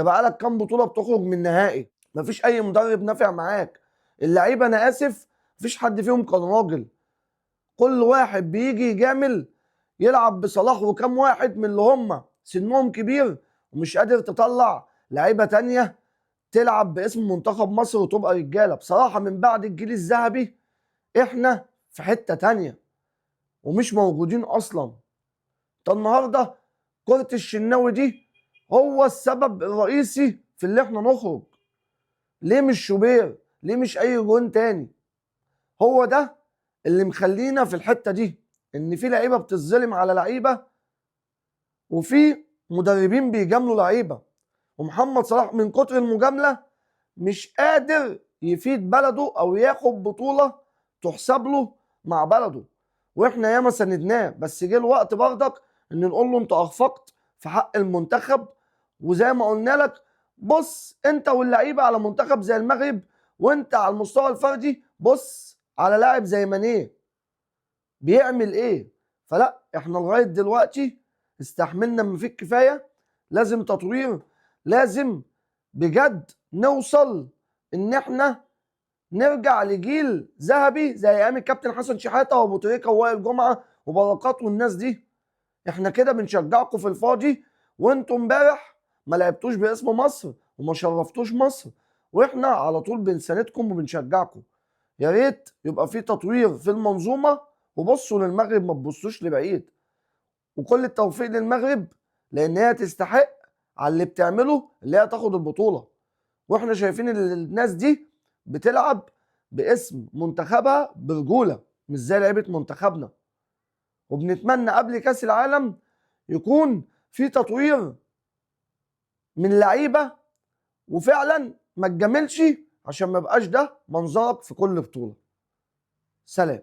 انت بقالك كام بطوله بتخرج من نهائي؟ مفيش اي مدرب نافع معاك. اللعيبه انا اسف مفيش حد فيهم كان راجل. كل واحد بيجي يجامل يلعب بصلاح وكام واحد من اللي هم سنهم كبير، ومش قادر تطلع لعيبه تانيه تلعب باسم منتخب مصر وتبقى رجاله. بصراحه من بعد الجيل الذهبي احنا في حته تانيه ومش موجودين اصلا. انت النهارده كرة الشناوي دي هو السبب الرئيسي في اللي احنا نخرج. ليه مش شوبير؟ ليه مش اي جون تاني؟ هو ده اللي مخلينا في الحته دي، ان في لعيبه بتظلم على لعيبه وفي مدربين بيجاملوا لعيبه. ومحمد صلاح من كتر المجامله مش قادر يفيد بلده او ياخد بطوله تحسب له مع بلده. واحنا ياما سندناه، بس جه الوقت برضك ان نقول له انت اخفقت في حق المنتخب. وزي ما قلنا لك، بص انت واللعيبه على منتخب زي المغرب، وانت على المستوى الفردي بص على لاعب زي مانيه بيعمل ايه. فلا احنا لغايه دلوقتي استحملنا ما فيه الكفايه. لازم تطوير، لازم بجد نوصل ان احنا نرجع لجيل ذهبي زي ايام الكابتن حسن شحاته وابو تريكه ووائل جمعه وبركات والناس دي. احنا كده بنشجعكم في الفاضي، وانتم امبارح ما لعبتوش باسم مصر وما شرفتوش مصر، واحنا على طول بنساندكم وبنشجعكم. يا ريت يبقى في تطوير في المنظومه، وبصوا للمغرب ما تبصوش لبعيد. وكل التوفيق للمغرب، لان هي تستحق على اللي بتعمله اللي هي تاخد البطوله. واحنا شايفين ان الناس دي بتلعب باسم منتخبها برجوله مش زي لعيبه منتخبنا. وبنتمنى قبل كاس العالم يكون في تطوير من لعيبه، وفعلا ما تجاملش عشان ما يبقاش ده منظرك في كل بطوله. سلام.